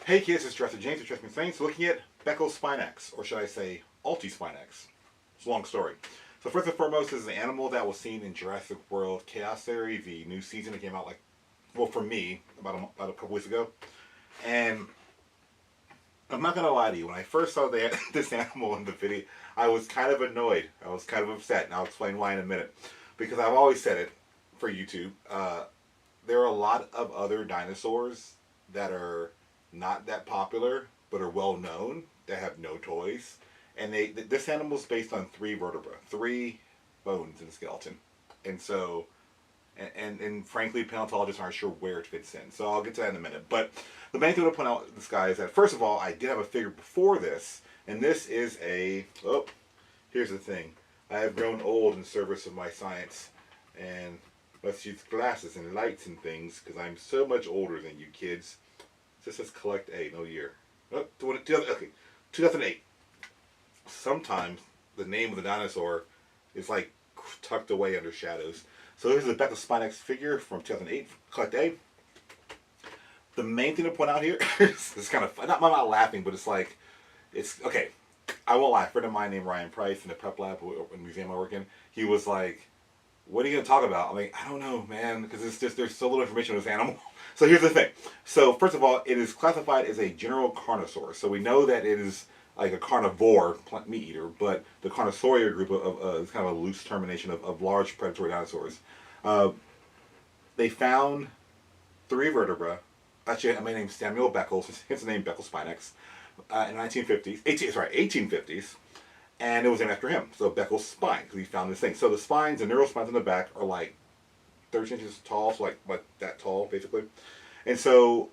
Hey kids, it's Jurassic James with Jurassic James looking at Becklespinax, or should I say Altispinax. It's a long story. So first and foremost, this is an animal that was seen in Jurassic World Chaos Theory, the new season that came out well for me, about a couple weeks ago. And I'm not going to lie to you, when I first saw this animal in the video, I was kind of annoyed. I was kind of upset, and I'll explain why in a minute. Because I've always said it for YouTube, there are a lot of other dinosaurs that are not that popular, but are well known, that have no toys. And this animal is based on three vertebra, three bones in the skeleton. And so, and frankly, paleontologists aren't sure where it fits in. So I'll get to that in a minute. But the main thing to point out this guy is that, first of all, I did have a figure before this, and this is here's the thing. I have grown old in service of my science, and must use glasses and lights and things, because I'm so much older than you kids. This says collect A, no year. Oh, okay, 2008. Sometimes the name of the dinosaur is like tucked away under shadows. So here's the Becklespinax figure from 2008, collect A. The main thing to point out here is kind of fun. I'm not laughing, but it's okay. I won't lie. A friend of mine named Ryan Price in the prep lab in the museum I work in, he was like, "What are you going to talk about?" I'm like, "I don't know, man, because it's just there's so little information on this animal." So here's the thing. So first of all, it is classified as a general carnosaur. So we know that it is like a carnivore, meat eater, but the Carnosauria group is kind of a loose termination of large predatory dinosaurs. They found three vertebra. Actually, a man named Samuel Beckles, hence the name Becklespinax, in 1850s, and it was named after him. So Beckles' spine, because he found this thing. So the spines, the neural spines on the back are like 13 inches tall, so like that tall, basically. And so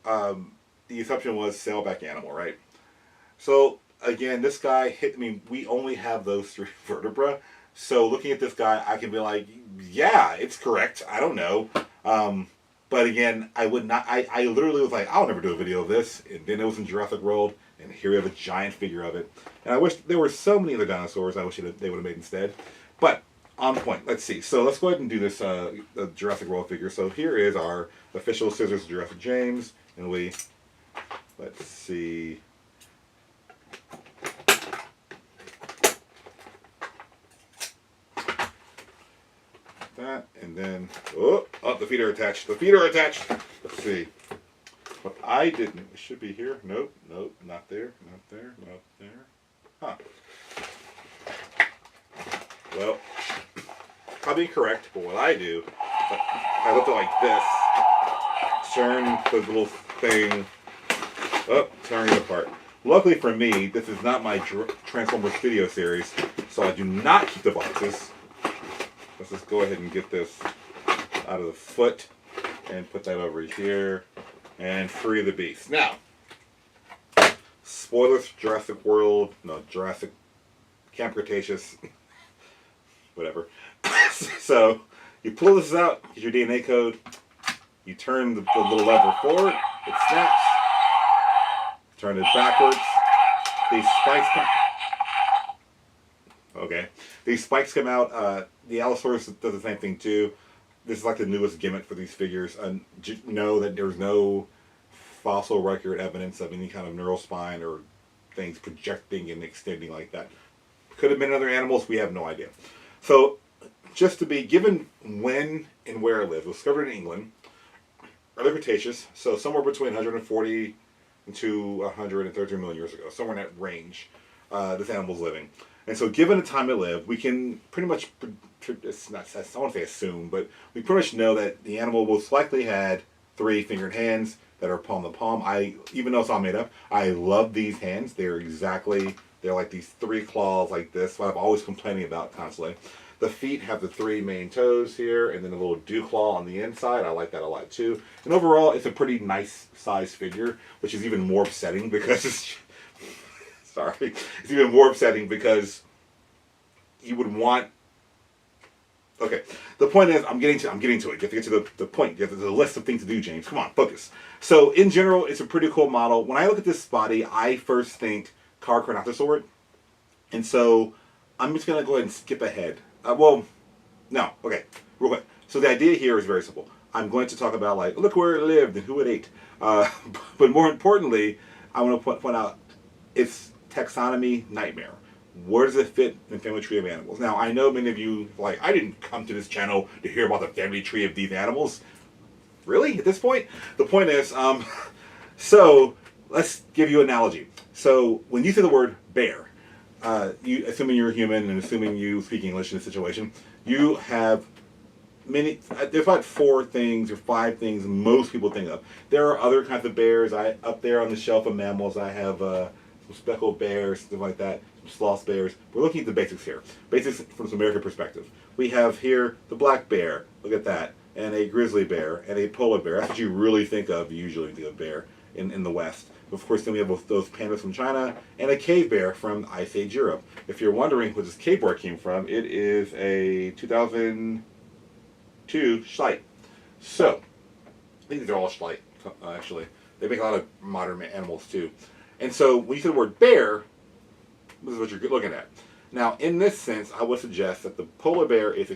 the assumption was sailback animal, right? So again, this guy hit me. We only have those three vertebra. So looking at this guy, I can be like, yeah, it's correct. I don't know. But again, I would not. I literally was like, I'll never do a video of this. And then it was in Jurassic World, and here we have a giant figure of it. And I wish there were so many other dinosaurs. I wish they would have made instead. But on point. Let's see. So let's go ahead and do this Jurassic World figure. So here is our official scissors Jurassic James, and let's see. That, and then the feet are attached. The feet are attached. Let's see. What I didn't. It should be here. Nope. Not there. Not there. Not there. Huh. Well, probably correct, but what I do, I lift it like this, turn the little thing, turn it apart. Luckily for me, this is not my Transformers video series, so I do not keep the boxes. Let's just go ahead and get this out of the foot and put that over here and free the beast. Now, spoilers, Jurassic Camp Cretaceous, whatever. So you pull this out, get your DNA code, you turn the little lever forward, it snaps, turn it backwards, these spikes come. Okay, these spikes come out. The Allosaurus does the same thing too. This is like the newest gimmick for these figures. Know that there's no fossil record evidence of any kind of neural spine or things projecting and extending like that. Could have been other animals. We have no idea. So, just to be given when and where it lived, it was discovered in England, early Cretaceous, so somewhere between 140 to 133 million years ago, somewhere in that range, this animal's living. And so given the time it lived, we can pretty much, it's not, I don't want to say assume, but we pretty much know that the animal most likely had three fingered hands that are palm to palm. Even though it's all made up, I love these hands. They're like these three claws like this, what I'm always complaining about constantly. The feet have the three main toes here, and then a little dew claw on the inside. I like that a lot too. And overall, it's a pretty nice size figure, which is even more upsetting because it's, sorry, it's even more upsetting because you would want. Okay, the point is, I'm getting to it. You have to get to the point. You have the list of things to do, James. Come on, focus. So in general, it's a pretty cool model. When I look at this body, I first think Carcharodontosaur, and so I'm just gonna go ahead and skip ahead. Real quick. So the idea here is very simple. I'm going to talk about look where it lived and who it ate. But more importantly, I want to point out its taxonomy nightmare. Where does it fit in the family tree of animals? Now, I know many of you, like, I didn't come to this channel to hear about the family tree of these animals. Really? At this point? The point is, so let's give you an analogy. So when you say the word bear, you, assuming you're a human and assuming you speak English in this situation, you have many, there's about 4 things or 5 things most people think of. There are other kinds of bears. Up there on the shelf of mammals, I have some speckled bears, stuff like that, some sloth bears. We're looking at the basics here. Basics from some American perspective. We have here the black bear, look at that, and a grizzly bear, and a polar bear. That's what you really think of, usually think of bear in the West. Of course, then we have those pandas from China, and a cave bear from Ice Age Europe. If you're wondering where this cave bear came from, it is a 2002 Schleit. So, I think these are all Schleit, actually. They make a lot of modern animals, too. And so, when you say the word bear, this is what you're looking at. Now, in this sense, I would suggest that the polar bear is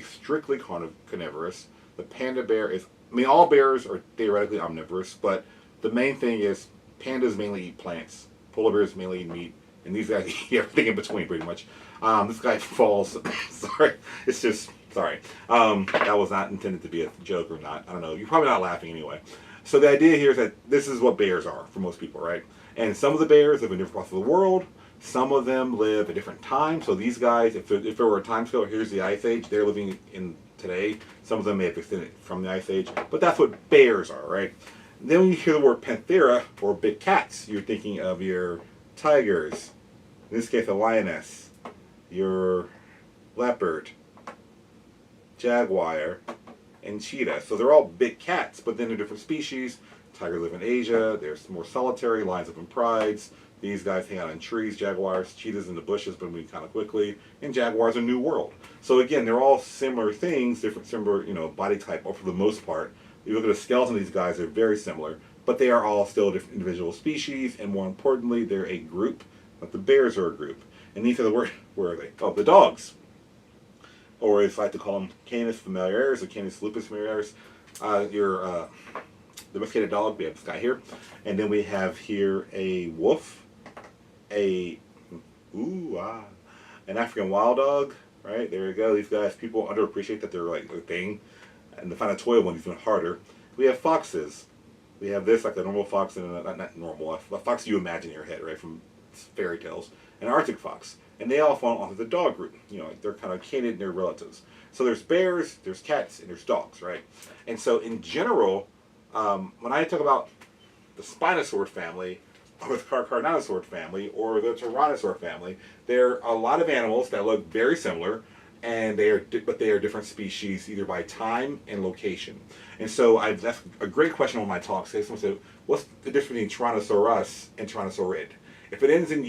strictly carnivorous. The panda bear is, I mean, all bears are theoretically omnivorous, but the main thing is pandas mainly eat plants, polar bears mainly eat meat, and these guys eat everything in between, pretty much. This guy falls. Sorry, it's just sorry. That was not intended to be a joke or not. I don't know. You're probably not laughing anyway. So the idea here is that this is what bears are for most people, right? And some of the bears live in different parts of the world. Some of them live at different times. So these guys, if there were a time scale, here's the Ice Age. They're living in today. Some of them may have extended from the Ice Age, but that's what bears are, right? Then when you hear the word panthera, or big cats, you're thinking of your tigers, in this case a lioness, your leopard, jaguar, and cheetah. So they're all big cats, but then they're different species. Tigers live in Asia, they're more solitary, lions live in prides. These guys hang out in trees, jaguars, cheetahs in the bushes, but move kind of quickly, and jaguars are New World. So again, they're all similar things, similar, body type, or for the most part. You look at the skeleton of these guys, they're very similar, but they are all still different individual species, and more importantly, they're a group. But the bears are a group. And these are the word, where are they? Oh, the dogs. Or as I like to call them, Canis familiaris or Canis lupus familiaris. Your domesticated dog, we have this guy here. And then we have here a wolf, an African wild dog, right? There you go. These guys, people underappreciate that they're like a thing. And to find a toy one is even harder. We have foxes. We have this, like a normal fox, and not normal, a fox you imagine in your head, right, from fairy tales. An Arctic fox. And they all fall onto the dog group. Like they're kind of kined and they're relatives. So there's bears, there's cats, and there's dogs, right? And so in general, when I talk about the Spinosaurus family, or the Carcharodontosaur family, or the Tyrannosaur family, there are a lot of animals that look very similar, and they are different species either by time and location. And so that's a great question on my talk. Someone said, what's the difference between Tyrannosaurus and Tyrannosaurid? If it ends in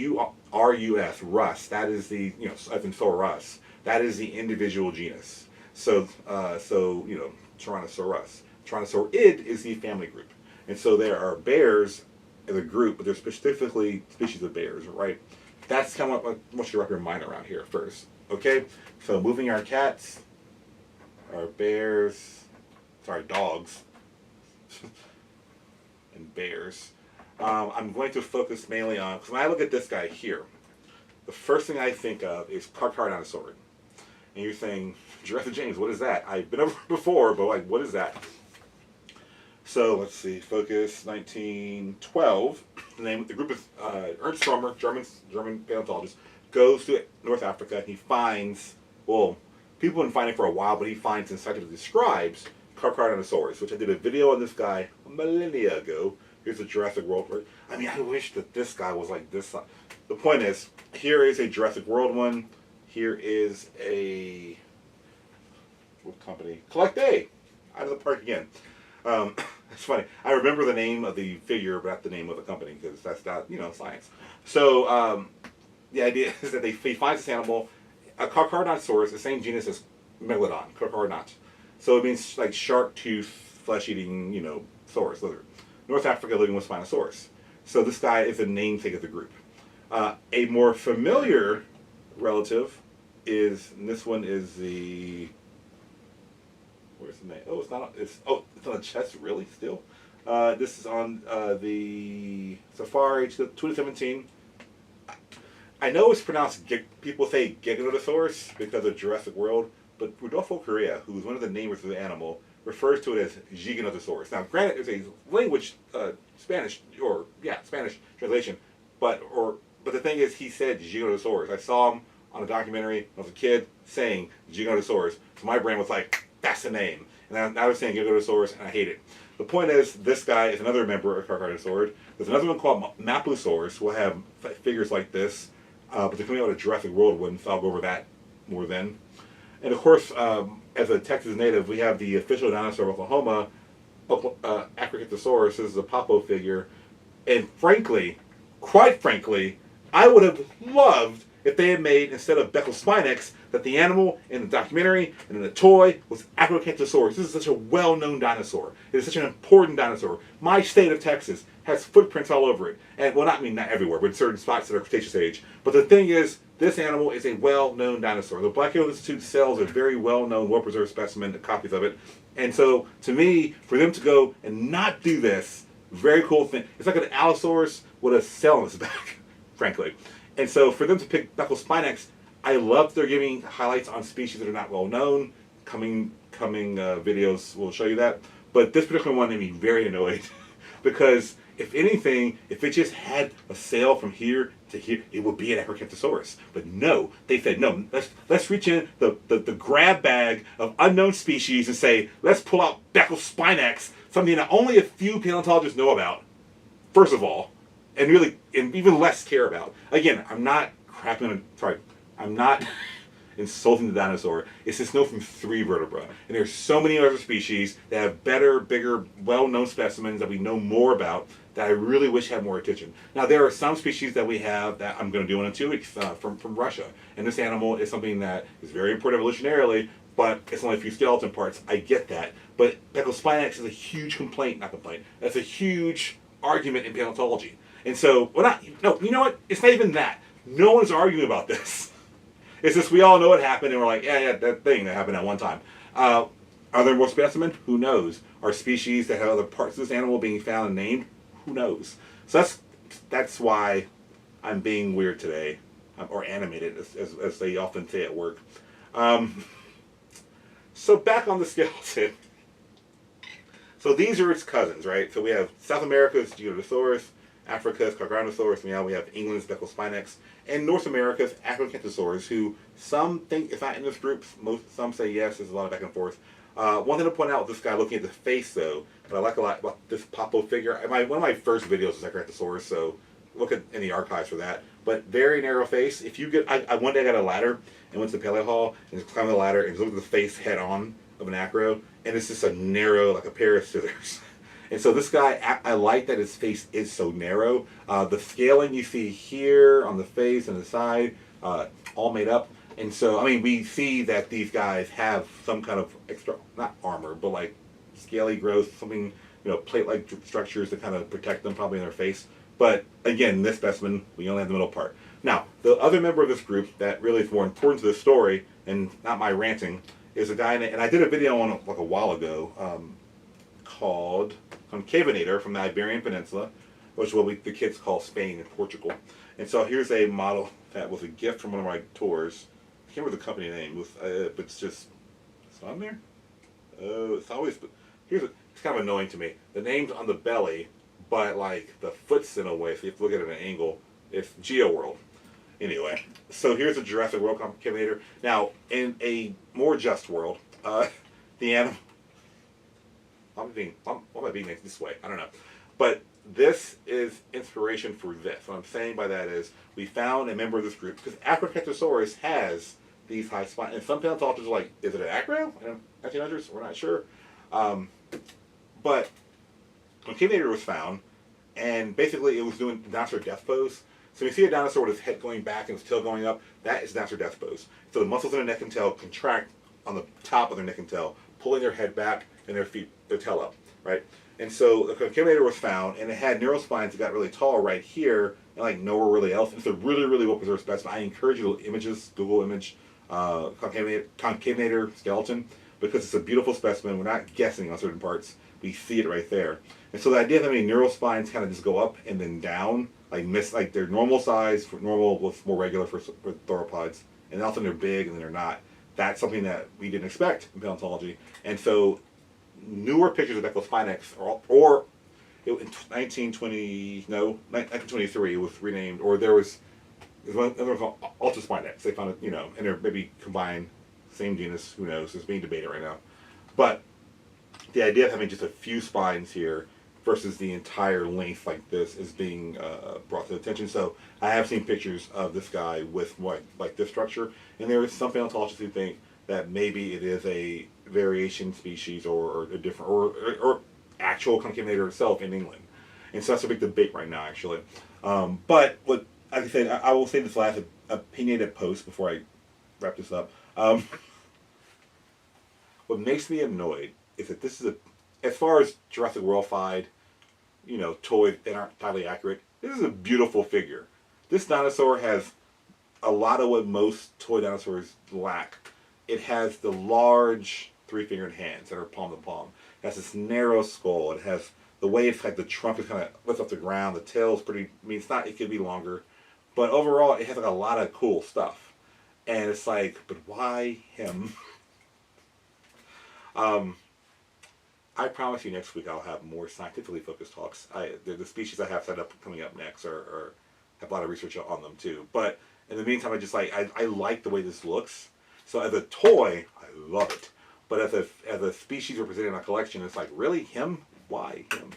R-U-S, Rus, that is the, as in Saurus, that is the individual genus. So, Tyrannosaurus. Tyrannosaurid is the family group. And so there are bears as a group, but they're specifically species of bears, right? That's kind of what I want you to wrap your mind around here first, okay? So moving our cats, our bears, dogs, and bears. I'm going to focus mainly on, because when I look at this guy here, the first thing I think of is Carcharodontosaur. And you're saying, Jurassic James, what is that? I've been over before, but like, what is that? So let's see, focus 1912. The group is Ernst Stromer, German paleontologist, goes to North Africa and he finds, well, people have been finding for a while, but he finds and scientifically describes Carcharodontosaurus, which I did a video on this guy a millennia ago. Here's the Jurassic World. I mean, I wish that this guy was like this. The point is, here is a Jurassic World one. Here is a, what company? Collect A. Out of the park again. It's funny. I remember the name of the figure, but not the name of the company, because that's not, science. So the idea is that he finds this animal, a Carcharodontosaurus, the same genus as Megalodon, Carcharodont. So it means like shark tooth, flesh-eating, saurus, lizard. North Africa living with Spinosaurus. So this guy is a namesake of the group. A more familiar relative is, and this one is the, where's the name? Oh, it's not. It's on the chest, really. Still, this is on the Safari 2017. I know it's pronounced, people say Giganotosaurus because of Jurassic World, but Rodolfo Correa, who's one of the namers of the animal, refers to it as Giganotosaurus. Now, granted, it's a language, Spanish translation, but the thing is, he said Giganotosaurus. I saw him on a documentary when I was a kid saying Giganotosaurus, so my brain was like, that's the name. And I was saying Giganotosaurus, and I hate it. The point is, this guy is another member of Carcharodontosaur. There's another one called Mapusaurus, who will have figures like this, but they're coming out of Jurassic World one, so I'll go over that more then. And of course, as a Texas native, we have the official dinosaur of Oklahoma, Acrocanthosaurus. This is a Papo figure. And frankly, quite frankly, I would have loved if they had made, instead of Becklespinax, that the animal in the documentary and in the toy was Acrocanthosaurus. This is such a well-known dinosaur. It is such an important dinosaur. My state of Texas has footprints all over it. And, well, not everywhere, but in certain spots that are Cretaceous age. But the thing is, this animal is a well-known dinosaur. The Black Hills Institute sells a very well-known, well-preserved specimen, copies of it. And so, to me, for them to go and not do this, very cool thing. It's like an Allosaurus with a cell on its back, frankly. And so, for them to pick Becklespinax, I love they're giving highlights on species that are not well-known. Coming videos will show you that. But this particular one made me very annoyed because, if anything, if it just had a sail from here to here, it would be an Acrocanthosaurus. But no, they said, no, let's reach in the grab bag of unknown species and say, let's pull out Becklespinax, something that only a few paleontologists know about, first of all, and even less care about. Again, I'm not insulting the dinosaur. It's just known from 3 vertebra. And there's so many other species that have better, bigger, well-known specimens that we know more about that I really wish had more attention. Now, there are some species that we have that I'm going to do in 2 weeks from Russia. And this animal is something that is very important evolutionarily, but it's only a few skeleton parts. I get that. But Becklespinax is a huge that's a huge argument in paleontology. And so, you know what? It's not even that. No one's arguing about this. It's just we all know what happened, and we're like, yeah, that thing that happened at one time. Are there more specimens? Who knows? Are species that have other parts of this animal being found and named? Who knows? So that's why I'm being weird today, or animated, as they often say at work. So back on the skeleton. So these are its cousins, right? So we have South America's Giganotosaurus, Africa's Carcharodontosaurus, and now we have England's Becklespinax, and North America's Acrocanthosaurus, who some think is not in this group, some say yes, there's a lot of back and forth. One thing to point out with this guy, looking at the face though, but I like a lot about this Papo figure. One of my first videos was Acrocanthosaurus, so look in the archives for that. But very narrow face. If you get, one day I got a ladder and went to the Paleo Hall and just climbed the ladder and looked at the face head on of an acro, and it's just a narrow, like a pair of scissors. And so this guy, I like that his face is so narrow. The scaling you see here on the face and the side, all made up. And so, I mean, we see that these guys have some kind of extra, not armor, but like scaly growth, something, plate-like structures that kind of protect them probably in their face. But again, this specimen, we only have the middle part. Now, the other member of this group that really is more important to this story, and not my ranting, is a guy, and I did a video on it like a while ago, called Concavenator from the Iberian Peninsula, which is what the kids call Spain and Portugal. And so here's a model that was a gift from one of my tours. I can't remember the company name, but it's on there? It's always, it's kind of annoying to me. The name's on the belly, but like the foot's in a way, so you have to look at it at an angle. It's GeoWorld. Anyway, so here's a Jurassic World Concavenator. Now, in a more just world, the animal, why am I being this way? I don't know. But this is inspiration for this. What I'm saying by that is we found a member of this group, because Acrocanthosaurus has these high spines. And some paleontologists are like, is it an acro? 1900s? We're not sure. But Concavenator was found, and basically it was doing dinosaur death pose. So you see a dinosaur with its head going back and its tail going up, that is dinosaur death pose. So the muscles in the neck and tail contract on the top of their neck and tail, pulling their head back and their tail up, right? And so the Concavenator was found, and it had neural spines that got really tall right here, and like nowhere really else. It's a really, really well-preserved specimen. I encourage you to images, Google image Concavenator skeleton, because it's a beautiful specimen. We're not guessing on certain parts, we see it right there. And so the idea of having neural spines kind of just go up and then down, like they're normal size, for normal with more regular for theropods, and often they're big and then they're not. That's something that we didn't expect in paleontology. And so newer pictures of Becklespinax or in 1923 it was renamed, or there was one called Altispinax. They found it, and they're maybe combined, same genus, who knows, it's being debated right now. But the idea of having just a few spines here versus the entire length like this is being brought to attention. So I have seen pictures of this guy with like this structure, and there is some paleontologists who think that maybe it is a variation species or a different or actual Concavenator itself in England. And so that's a big debate right now, actually. But what like I said, I will say this last opinionated post before I wrap this up. What makes me annoyed is that this is as far as Jurassic World-fied, toys that aren't entirely accurate, this is a beautiful figure. This dinosaur has a lot of what most toy dinosaurs lack. It has the large three-fingered hands that are palm to palm. It has this narrow skull. It has the way it's like the trunk is kind of lifts off the ground. The tail's pretty, it could be longer. But overall, it has like a lot of cool stuff. And it's like, but why him? I promise you next week I'll have more scientifically focused talks. The species I have set up coming up next are have a lot of research on them too. But in the meantime, I like the way this looks. So as a toy, I love it. But as a species represented in a collection, it's like, really him? Why him?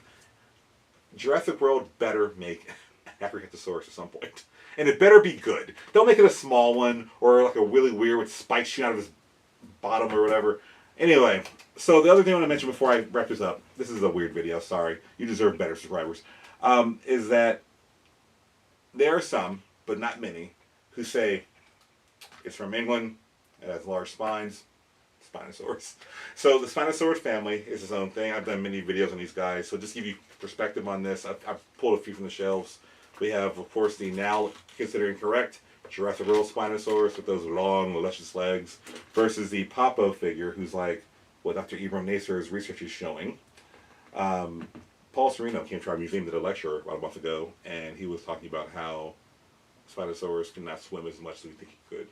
Jurassic World better make an Carcharodontosaurus at some point. And it better be good. Don't make it a small one or like a really weird with spikes shooting out of his bottom or whatever. Anyway, so the other thing I want to mention before I wrap this up, this is a weird video, sorry. You deserve better subscribers. Is that there are some, but not many, who say it's from England, it has large spines, Spinosaurus. So the Spinosaurus family is its own thing. I've done many videos on these guys, so just to give you perspective on this, I've pulled a few from the shelves. We have, of course, the now considered incorrect Jurassic World Spinosaurus with those long, luscious legs versus the Papo figure, who's like what Dr. Ibram Nasser's research is showing. Paul Sereno came to our museum, did a lecture about a month ago, and he was talking about how Spinosaurus cannot swim as much as we think he could.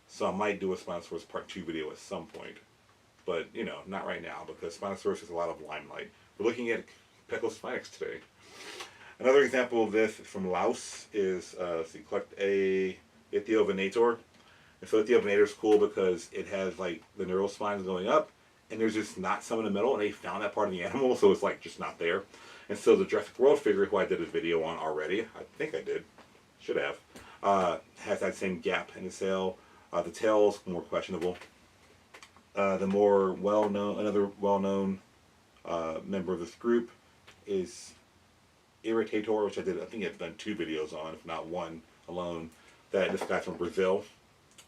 So I might do a Spinosaurus Part 2 video at some point. But, not right now, because Spinosaurus has a lot of limelight. We're looking at Becklespinax today. Another example of this from Laos is, so you collect a Ethiovenator. And so Ethiovenator is cool because it has, like, the neural spines going up, and there's just not some in the middle, and they found that part of the animal, so it's, like, just not there. And so the Jurassic World figure, who I did a video on already, I think I did, should have, has that same gap in the tail. The tail's more questionable. The more well-known, another well-known member of this group is Irritator, which I think I've done 2 videos on, if not one alone. That this guy's from Brazil,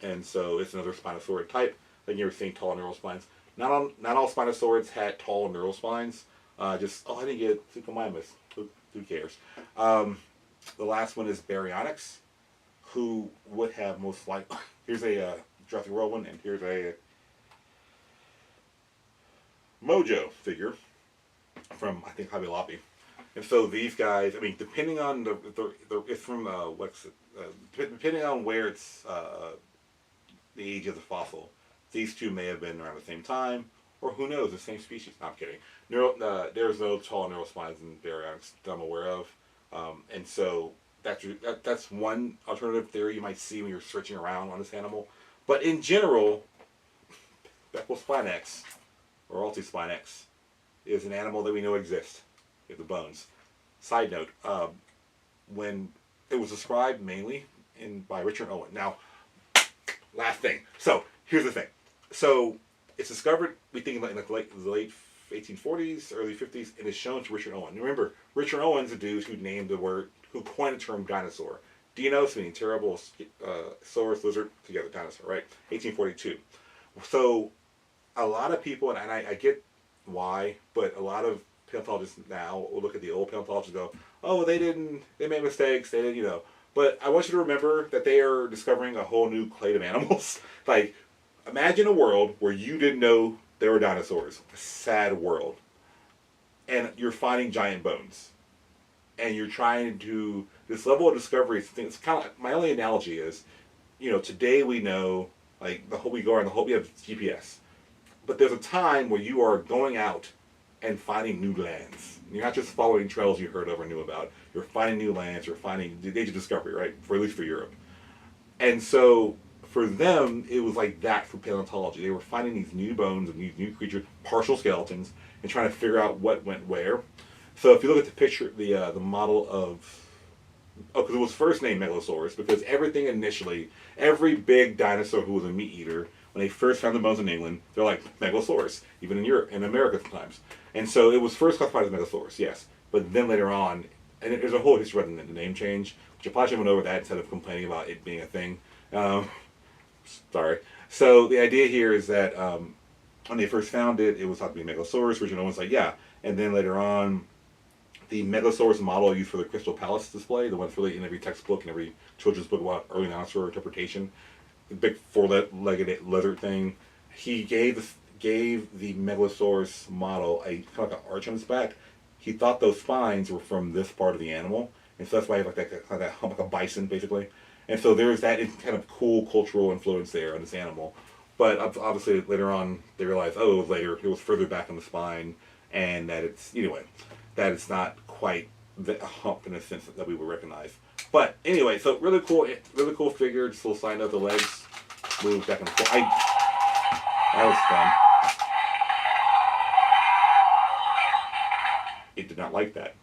and so it's another Spinosaurid type. Like you were seeing tall neural spines. Not all Spinosaurids had tall neural spines. I didn't get Suchomimus. Who cares? The last one is Baryonyx, who would have most likely. Here's a Jurassic World one, and here's a Mojo figure from, I think, Hobby Lobby. And so these guys, depending on it's from depending on where it's the age of the fossil, these two may have been around the same time, or who knows, the same species. No, I'm kidding. There's no tall neural spines in Baryonyx that I'm aware of, and so that's one alternative theory you might see when you're searching around on this animal. But in general, Becklespinax or Altispinax is an animal that we know exists. The bones. Side note, when it was described mainly by Richard Owen. Now, last thing. So, here's the thing. So, it's discovered, we think in the late 1840s, early 50s, and it's shown to Richard Owen. Remember, Richard Owen's the dude who named the word, who coined the term dinosaur. Dinos, meaning terrible, saurus, lizard, together, dinosaur, right? 1842. So, a lot of people, and I get why, but a lot of paleontologists now will look at the old paleontologists and go, oh, they made mistakes, they didn't, But I want you to remember that they are discovering a whole new clade of animals. Like, imagine a world where you didn't know there were dinosaurs. A sad world. and you're finding giant bones, and you're trying to this level of discovery. It's kind of my only analogy is, today we know like the whole we go around the whole we have GPS, but there's a time where you are going out and finding new lands. You're not just following trails you heard of or knew about. You're finding new lands. You're finding the age of discovery, right? For at least for Europe. And so for them, it was like that for paleontology. They were finding these new bones and these new creatures, partial skeletons, and trying to figure out what went where. So if you look at the picture, the model of because it was first named Megalosaurus because everything initially, every big dinosaur who was a meat eater, when they first found the bones in England, they're like Megalosaurus, even in Europe, in America sometimes. And so it was first classified as Megalosaurus, yes. But then later on, and there's a whole history about the name change, which I probably should have went over that instead of complaining about it being a thing. Sorry. So the idea here is that when they first found it, it was thought to be Megalosaurus, which no one's like, yeah. And then later on, the Megalosaurus model used for the Crystal Palace display, the one that's really in every textbook and every children's book about early dinosaur interpretation, the big four-legged lizard thing, he gave the Megalosaurus model a kind of like an arch on his back. He thought those spines were from this part of the animal, and so that's why he had like that hump like a bison, basically. And so there's that kind of cool cultural influence there on this animal. But obviously later on they realized, it was further back in the spine, and that it's not quite the hump in a sense that we would recognize. But anyway, so really cool figure. Just a little side note: the legs move back and forth. That was fun. It did not like that.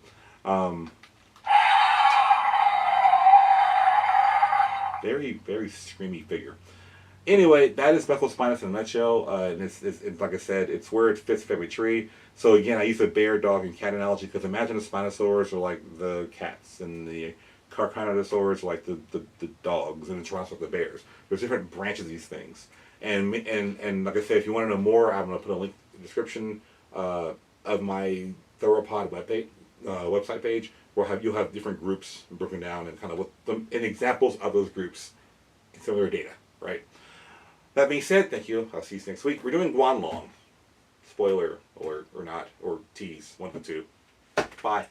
Very, very screamy figure. Anyway, that is Becklespinax in a nutshell. And it's like I said, it's where it fits with every tree. So again, I use a bear, dog, and cat analogy because imagine the Spinosaurus are like the cats, and the Carcharodontosaurs are like the dogs, and the Tyrannosaurus are the bears. There's different branches of these things. And like I said, if you want to know more, I'm going to put a link in the description of my Theropod website page, where you'll have different groups broken down and kind of and examples of those groups and some of their data, right? That being said, thank you. I'll see you next week. We're doing Guanlong. Spoiler alert, or not, or tease, one of the two. Bye.